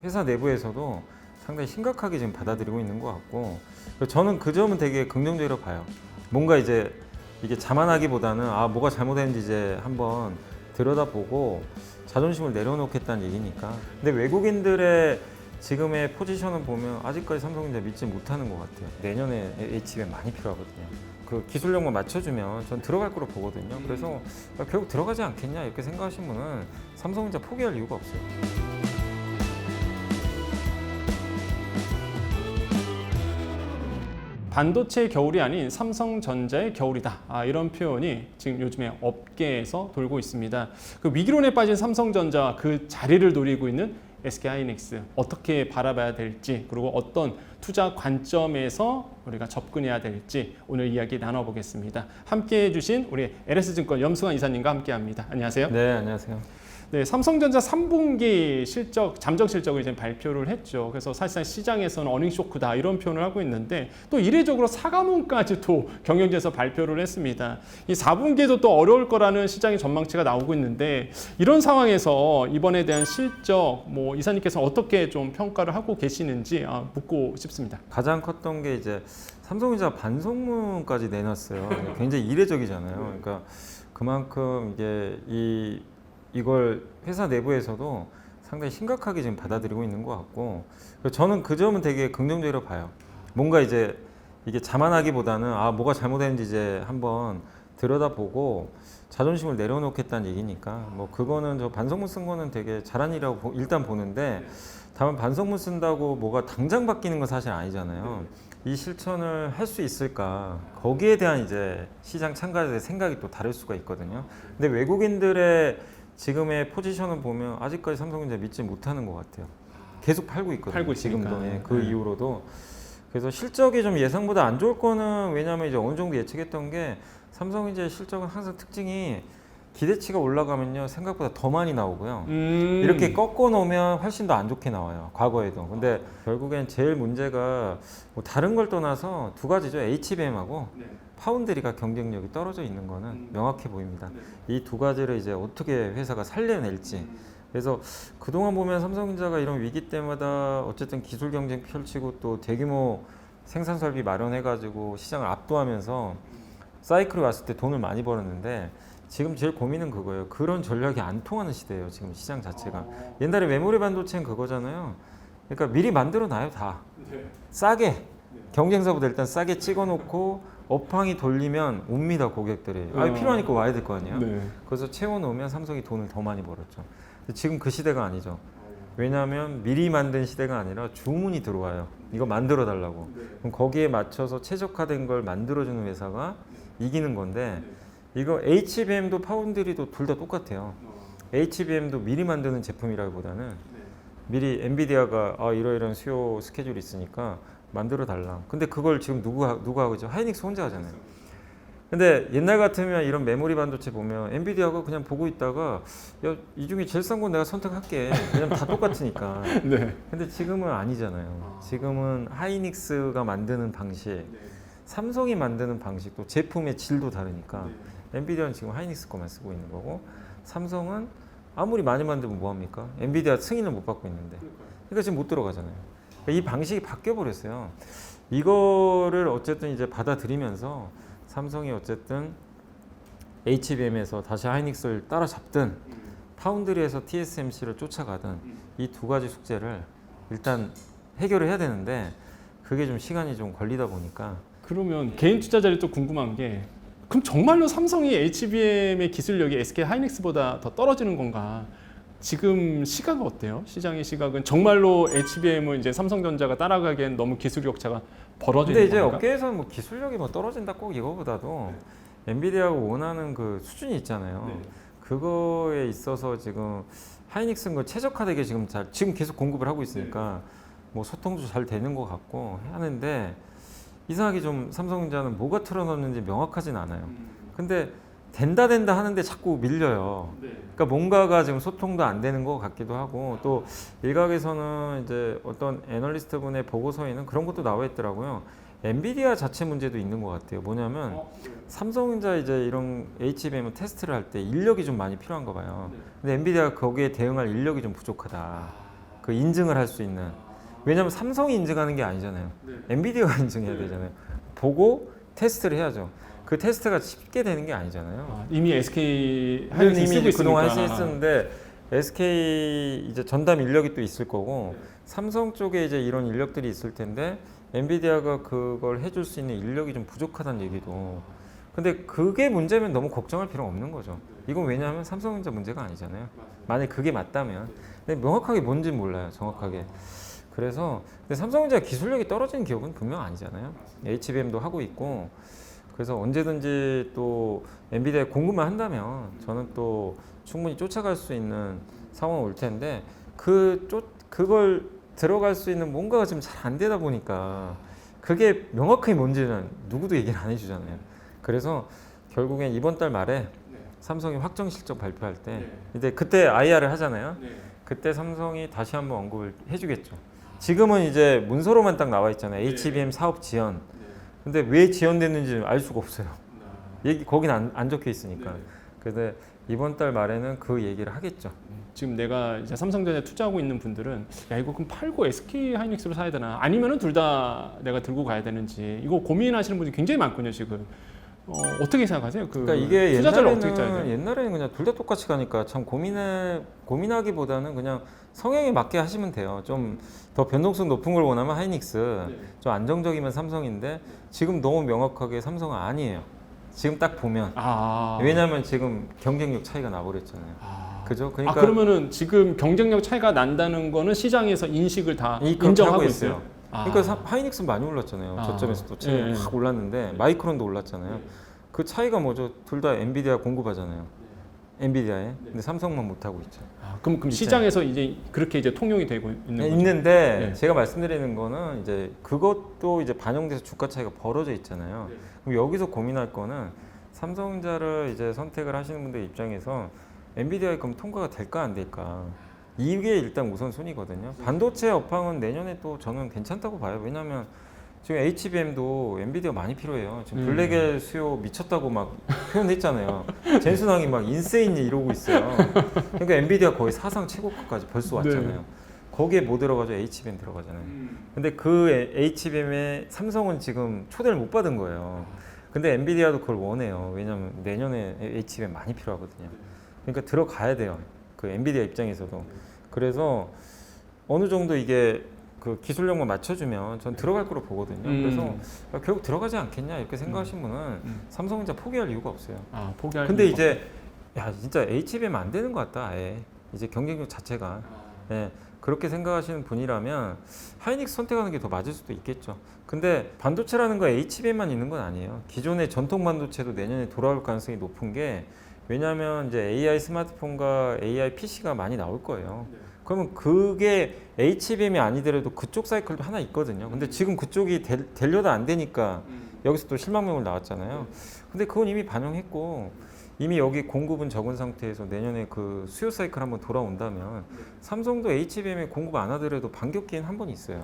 회사 내부에서도 상당히 심각하게 지금 받아들이고 있는 것 같고, 저는 그 점은 되게 긍정적으로 봐요. 뭔가 이제 이게 자만하기보다는 뭐가 잘못했는지 이제 한번 들여다보고 자존심을 내려놓겠다는 얘기니까. 근데 외국인들의 지금의 포지션을 보면 아직까지 삼성전자 믿지 못하는 것 같아요. 내년에 HBM 많이 필요하거든요. 그 기술력만 맞춰주면 전 들어갈 거로 보거든요. 그래서 결국 들어가지 않겠냐 이렇게 생각하시는 분은 삼성전자 포기할 이유가 없어요. 반도체의 겨울이 아닌 삼성전자의 겨울이다. 이런 표현이 지금 요즘에 업계에서 돌고 있습니다. 그 위기론에 빠진 삼성전자와 그 자리를 노리고 있는 SK하이닉스 어떻게 바라봐야 될지, 그리고 어떤 투자 관점에서 우리가 접근해야 될지 오늘 이야기 나눠보겠습니다. 함께해 주신 우리 LS증권 염승환 이사님과 함께합니다. 안녕하세요. 네, 안녕하세요. 네, 삼성전자 3분기 실적, 잠정 실적을 이제 발표를 했죠. 그래서 사실상 시장에서는 어닝 쇼크다 이런 표현을 하고 있는데, 또 이례적으로 사과문까지도 경영지에서 발표를 했습니다. 이 4분기에도 또 어려울 거라는 시장의 전망치가 나오고 있는데, 이런 상황에서 이번에 대한 실적, 이사님께서 어떻게 좀 평가를 하고 계시는지 묻고 싶습니다. 가장 컸던 게 이제 삼성전자 반성문까지 내놨어요. 굉장히 이례적이잖아요. 그러니까 그만큼 이걸 회사 내부에서도 상당히 심각하게 지금 받아들이고 있는 것 같고, 저는 그 점은 되게 긍정적으로 봐요. 뭔가 이제 이게 자만하기보다는 뭐가 잘못했는지 이제 한번 들여다보고 자존심을 내려놓겠다는 얘기니까, 그거는 저 반성문 쓴 거는 되게 잘한 일이라고 일단 보는데, 다만 반성문 쓴다고 뭐가 당장 바뀌는 건 사실 아니잖아요. 이 실천을 할 수 있을까, 거기에 대한 이제 시장 참가자의 생각이 또 다를 수가 있거든요. 근데 외국인들의 지금의 포지션을 보면 아직까지 삼성전자 믿지 못하는 것 같아요. 계속 팔고 있거든요. 팔고 있으니까. 지금도 그 이후로도. 그래서 실적이 좀 예상보다 안 좋을 거는, 왜냐하면 이제 어느 정도 예측했던 게, 삼성전자의 실적은 항상 특징이 기대치가 올라가면요 생각보다 더 많이 나오고요. 이렇게 꺾어 놓으면 훨씬 더 안 좋게 나와요, 과거에도. 근데 결국엔 제일 문제가 다른 걸 떠나서 두 가지죠. HBM하고 파운드리가 경쟁력이 떨어져 있는 거는 명확해 보입니다. 이 두 가지를 이제 어떻게 회사가 살려낼지. 그래서 그동안 보면 삼성전자가 이런 위기 때마다 어쨌든 기술 경쟁 펼치고 또 대규모 생산 설비 마련해가지고 시장을 압도하면서 사이클이 왔을 때 돈을 많이 벌었는데, 지금 제일 고민은 그거예요. 그런 전략이 안 통하는 시대예요, 지금 시장 자체가. 옛날에 메모리 반도체는 그거잖아요. 그러니까 미리 만들어 놔요, 다. 싸게. 경쟁사보다 일단 싸게 찍어 놓고 업황이 돌리면 옵니다, 고객들이. 필요하니까 와야 될 거 아니에요. 그래서 채워 놓으면 삼성이 돈을 더 많이 벌었죠. 근데 지금 그 시대가 아니죠. 왜냐하면 미리 만든 시대가 아니라 주문이 들어와요. 이거 만들어 달라고. 그럼 거기에 맞춰서 최적화된 걸 만들어주는 회사가 이기는 건데, 이거 HBM도 파운드리도 둘 다 똑같아요. HBM도 미리 만드는 제품이라기보다는 미리 엔비디아가 이러이러한 수요 스케줄이 있으니까 만들어 달라. 근데 그걸 지금 누가 하고 있죠? 하이닉스 혼자 하잖아요. 근데 옛날 같으면 이런 메모리 반도체 보면 엔비디아가 그냥 보고 있다가, 야, 이 중에 제일 싼 건 내가 선택할게. 왜냐면 다 똑같으니까. 근데 지금은 아니잖아요. 지금은 하이닉스가 만드는 방식, 삼성이 만드는 방식도 제품의 질도 다르니까, 엔비디아는 지금 하이닉스 거만 쓰고 있는 거고, 삼성은 아무리 많이 만들면 뭐합니까? 엔비디아 승인을 못 받고 있는데. 그러니까 지금 못 들어가잖아요. 그러니까 이 방식이 바뀌어 버렸어요. 이거를 어쨌든 이제 받아들이면서 삼성이 어쨌든 HBM에서 다시 하이닉스를 따라잡든 파운드리에서 TSMC를 쫓아가든 이 두 가지 숙제를 일단 해결을 해야 되는데, 그게 좀 시간이 좀 걸리다 보니까. 그러면 개인 투자자들이 또 궁금한 게, 그럼 정말로 삼성이 HBM의 기술력이 SK 하이닉스보다 더 떨어지는 건가? 지금 시각은 어때요? 시장의 시각은 정말로 HBM은 이제 삼성전자가 따라가기엔 너무 기술 격차가 벌어지는 근데 이제 건가? 업계에서는 기술력이 떨어진다 꼭 이거보다도 엔비디아가 원하는 그 수준이 있잖아요. 그거에 있어서 지금 하이닉스는 최적화되게 지금 계속 공급을 하고 있으니까 소통도 잘 되는 것 같고 하는데, 이상하게 좀 삼성전자는 뭐가 틀어놨는지 명확하진 않아요. 근데 된다 하는데 자꾸 밀려요. 그러니까 뭔가가 지금 소통도 안 되는 것 같기도 하고, 또 일각에서는 이제 어떤 애널리스트 분의 보고서에는 그런 것도 나와 있더라고요. 엔비디아 자체 문제도 있는 것 같아요. 뭐냐면 삼성전자 이제 이런 HBM 테스트를 할 때 인력이 좀 많이 필요한가 봐요. 근데 엔비디아가 거기에 대응할 인력이 좀 부족하다. 그 인증을 할 수 있는. 왜냐하면 삼성이 인증하는 게 아니잖아요. 엔비디아가 인증해야 되잖아요. 보고 테스트를 해야죠. 그 테스트가 쉽게 되는 게 아니잖아요. 이미 SK 하이닉스 쓰고 이미 그동안 있으니까. 했었는데 SK 이제 전담 인력이 또 있을 거고 삼성 쪽에 이제 이런 인력들이 있을 텐데 엔비디아가 그걸 해줄 수 있는 인력이 좀 부족하다는 얘기도. 근데 그게 문제면 너무 걱정할 필요가 없는 거죠. 이건 왜냐하면 삼성전자 문제가 아니잖아요. 만약 그게 맞다면. 근데 명확하게 뭔지는 몰라요. 정확하게. 그래서 근데 삼성전자 기술력이 떨어지는 기업은 분명 아니잖아요. HBM도 하고 있고. 그래서 언제든지 또 엔비디아에 공급만 한다면 저는 또 충분히 쫓아갈 수 있는 상황이 올 텐데 그걸 들어갈 수 있는 뭔가가 지금 잘 안 되다 보니까 그게 명확하게 뭔지는 누구도 얘기를 안 해주잖아요. 그래서 결국엔 이번 달 말에 삼성이 확정 실적 발표할 때 이제 그때 IR을 하잖아요. 그때 삼성이 다시 한번 언급을 해주겠죠. 지금은 이제 문서로만 딱 나와 있잖아요. HBM 사업 지연. 근데 왜 지연됐는지 알 수가 없어요. 거긴 안 적혀 있으니까. 그래서 이번 달 말에는 그 얘기를 하겠죠. 지금 내가 이제 삼성전자에 투자하고 있는 분들은 야 이거 그럼 팔고 SK 하이닉스로 사야 되나? 아니면은 둘 다 내가 들고 가야 되는지 이거 고민하시는 분이 굉장히 많거든요 지금. 어떻게 생각하세요? 그러니까 이게 투자자를 어떻게 짜야 돼요? 옛날에는 그냥 둘 다 똑같이 가니까 참 고민하기보다는 그냥 성향에 맞게 하시면 돼요. 좀 더 변동성 높은 걸 원하면 하이닉스, 좀 안정적이면 삼성인데 지금 너무 명확하게 삼성은 아니에요. 지금 딱 보면 왜냐하면 지금 경쟁력 차이가 나버렸잖아요. 그죠? 그러니까 그러면은 지금 경쟁력 차이가 난다는 거는 시장에서 인식을 다 인정하고 있어요. 그러니까 하이닉스 많이 올랐잖아요. 저점에서도 최근에 확 올랐는데 마이크론도 올랐잖아요. 그 차이가 뭐죠? 둘 다 엔비디아 공급하잖아요. 엔비디아에. 근데 삼성만 못 하고 있죠. 그럼 시장에서 이제 그렇게 이제 통용이 되고 있는 거죠? 있는데 제가 말씀드리는 거는 이제 그것도 이제 반영돼서 주가 차이가 벌어져 있잖아요. 그럼 여기서 고민할 거는 삼성전자를 이제 선택을 하시는 분들 입장에서 엔비디아에 그럼 통과가 될까 안 될까? 이게 일단 우선순위거든요. 반도체 업황은 내년에 또 저는 괜찮다고 봐요. 왜냐하면 지금 HBM도 엔비디아 많이 필요해요. 지금 블랙의 수요 미쳤다고 막 표현했잖아요. 젠슨왕이 막 인세인이 이러고 있어요. 그러니까 엔비디아 거의 사상 최고가까지 벌써 왔잖아요. 거기에 뭐 들어가죠? HBM 들어가잖아요. 근데 그 HBM에 삼성은 지금 초대를 못 받은 거예요. 근데 엔비디아도 그걸 원해요. 왜냐하면 내년에 HBM 많이 필요하거든요. 그러니까 들어가야 돼요. 그 엔비디아 입장에서도. 그래서 어느 정도 이게 그 기술력만 맞춰주면 전 들어갈 거로 보거든요. 그래서 결국 들어가지 않겠냐 이렇게 생각하시는 분은 삼성전자 포기할 이유가 없어요. 포기할 근데 이유가 이제 야 진짜 HBM 안 되는 것 같다. 아예 이제 경쟁력 자체가 그렇게 생각하시는 분이라면 하이닉스 선택하는 게 더 맞을 수도 있겠죠. 근데 반도체라는 거 HBM만 있는 건 아니에요. 기존의 전통 반도체도 내년에 돌아올 가능성이 높은 게 왜냐하면 이제 AI 스마트폰과 AI PC가 많이 나올 거예요. 그러면 그게 HBM이 아니더라도 그쪽 사이클도 하나 있거든요. 근데 지금 그쪽이 되려다 안 되니까 여기서 또 실망명을 나왔잖아요. 근데 그건 이미 반영했고 이미 여기 공급은 적은 상태에서 내년에 그 수요 사이클 한번 돌아온다면 삼성도 HBM에 공급 안 하더라도 반격기는 한 번 있어요.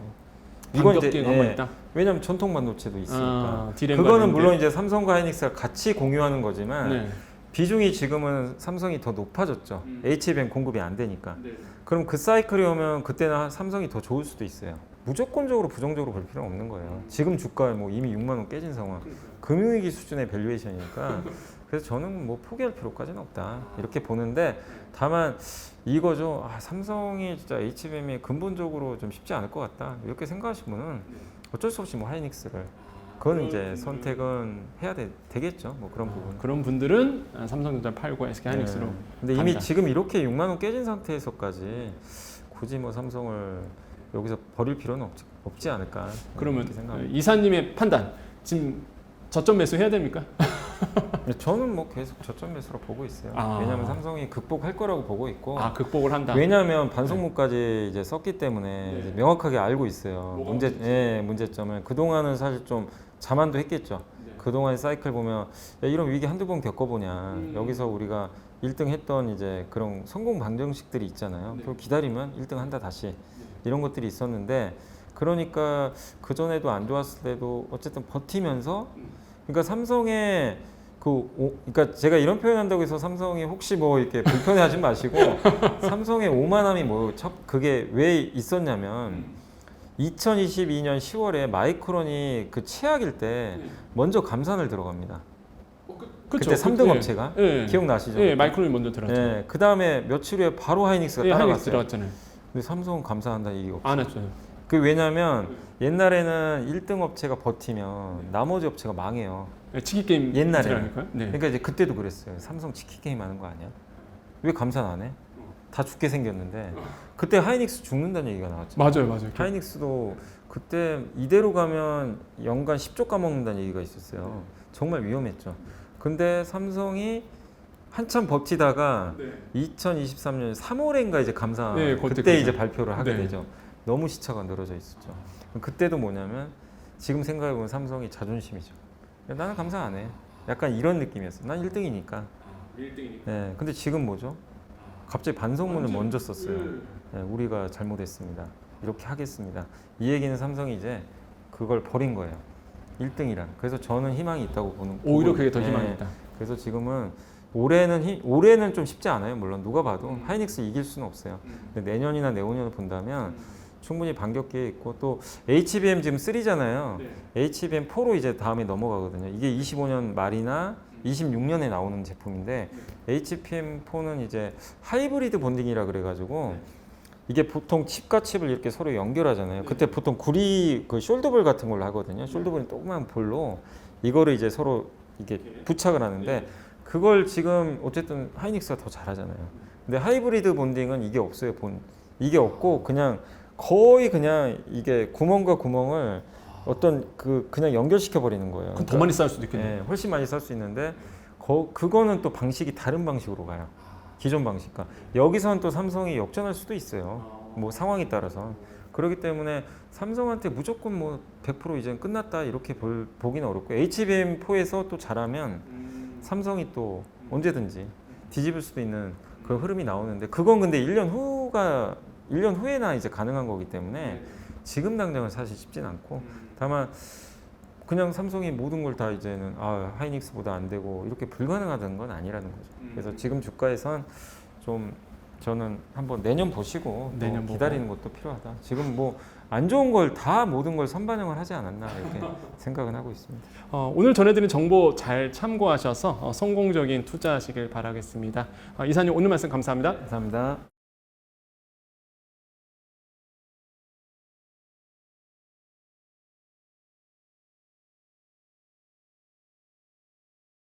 이건 이제 한번 있다. 왜냐하면 전통 반도체도 있으니까. 디램 그거는 관련된. 물론 이제 삼성과 하이닉스가 같이 공유하는 거지만 네. 비중이 지금은 삼성이 더 높아졌죠. HBM 공급이 안 되니까. 그럼 그 사이클이 오면 그때는 삼성이 더 좋을 수도 있어요. 무조건적으로 부정적으로 볼 필요는 없는 거예요. 지금 주가 뭐 이미 6만 원 깨진 상황. 금융위기 수준의 밸류에이션이니까 그래서 저는 뭐 포기할 필요까지는 없다 이렇게 보는데 다만 이거죠. 삼성이 진짜 HBM이 근본적으로 좀 쉽지 않을 것 같다 이렇게 생각하시는 분은 어쩔 수 없이 뭐 하이닉스를 그건 이제 선택은 해야 되겠죠. 뭐 그런 부분. 그런 분들은 삼성전자 팔고 SK 하이닉스로. 근데 이미 갑니다. 지금 이렇게 6만 원 깨진 상태에서까지 굳이 뭐 삼성을 여기서 버릴 필요는 없지 않을까. 그러면 이렇게 생각합니다. 이사님의 판단 지금 저점 매수 해야 됩니까? 저는 뭐 계속 저점 매수로 보고 있어요. 왜냐하면 삼성이 극복할 거라고 보고 있고. 극복을 한다. 왜냐하면 반송목까지 이제 썼기 때문에 이제 명확하게 알고 있어요. 문제점을 그동안은 사실 좀 자만도 했겠죠. 그동안의 사이클 보면 야, 이런 위기 한두 번 겪어보냐. 여기서 우리가 1등 했던 이제 그런 성공 방정식들이 있잖아요. 그걸 기다리면 1등 한다 다시. 이런 것들이 있었는데 그러니까 그전에도 안 좋았을 때도 어쨌든 버티면서 그러니까 삼성의 그러니까 제가 이런 표현한다고 해서 삼성이 혹시 뭐 이렇게 불편해하지 마시고 삼성의 오만함이 그게 왜 있었냐면 2022년 10월에 마이크론이 그 최악일 때 먼저 감산을 들어갑니다. 그쵸. 그때 3등 업체가 기억나시죠? 네, 마이크론이 먼저 들어갔죠. 네, 그 다음에 며칠 후에 바로 하이닉스가 하이닉스 따라갔어요. 들어갔잖아요. 근데 삼성은 감사한다는 얘기가 없어요. 안 했어요. 그 왜냐면 옛날에는 1등 업체가 버티면 나머지 업체가 망해요. 네, 치기 게임 옛날에는. 네. 그러니까 이제 그때도 그랬어요. 삼성 치킨 게임 하는 거 아니야? 왜 감산 안 해? 다 죽게 생겼는데 그때 하이닉스 죽는다는 얘기가 나왔죠. 맞아요. 하이닉스도 그때 이대로 가면 연간 10조 까먹는다는 얘기가 있었어요. 정말 위험했죠. 근데 삼성이 한참 버티다가 2023년 3월인가 이제 감산 네, 그때 이제 발표를 하게 네. 되죠. 너무 시차가 늘어져 있었죠. 그때도 뭐냐면 지금 생각해보면 삼성이 자존심이죠. 야, 나는 감산 안 해. 약간 이런 느낌이었어. 난 1등이니까. 1등이니까. 네, 근데 지금 뭐죠? 갑자기 반성문을 먼저 썼어요. 네, 우리가 잘못했습니다. 이렇게 하겠습니다. 이 얘기는 삼성이 이제 그걸 버린 거예요. 1등이란. 그래서 저는 희망이 있다고 보는. 오히려 그게 더 네. 희망이 있다. 그래서 지금은 올해는 좀 쉽지 않아요. 물론 누가 봐도 하이닉스 이길 수는 없어요. 근데 내년이나 내후년을 본다면 충분히 반격기에 있고 또 HBM 지금 3잖아요. HBM4로 이제 다음에 넘어가거든요. 이게 25년 말이나 26년에 나오는 제품인데 HBM4는 이제 하이브리드 본딩이라 그래가지고 이게 보통 칩과 칩을 이렇게 서로 연결하잖아요. 그때 보통 구리 그 숄더볼 같은 걸로 하거든요. 숄더볼은 조그만 볼로 이거를 이제 서로 이게 부착을 하는데 그걸 지금 어쨌든 하이닉스가 더 잘하잖아요. 근데 하이브리드 본딩은 이게 없어요. 이게 없고 그냥 거의 그냥 이게 구멍과 구멍을 어떤 그냥 연결시켜 버리는 거예요. 그럼 더 많이 쌓을 수도 있겠네요. 네, 훨씬 많이 쌀 수 있는데 그거는 또 방식이 다른 방식으로 가요. 기존 방식과 여기서는 또 삼성이 역전할 수도 있어요. 뭐 상황에 따라서 그렇기 때문에 삼성한테 무조건 뭐 100% 이제는 끝났다 이렇게 보기는 어렵고 HBM4에서 또 잘하면 삼성이 또 언제든지 뒤집을 수도 있는 그런 흐름이 나오는데 그건 근데 1년 후에나 이제 가능한 거기 때문에 지금 당장은 사실 쉽진 않고 다만 그냥 삼성이 모든 걸 다 이제는 하이닉스보다 안 되고 이렇게 불가능하다는 건 아니라는 거죠. 그래서 지금 주가에선 좀 저는 한번 내년 보시고 내년 기다리는 것도 필요하다. 지금 뭐 안 좋은 걸 다 모든 걸 선반영을 하지 않았나 이렇게 생각은 하고 있습니다. 오늘 전해드린 정보 잘 참고하셔서 성공적인 투자하시길 바라겠습니다. 이사님 오늘 말씀 감사합니다. 감사합니다.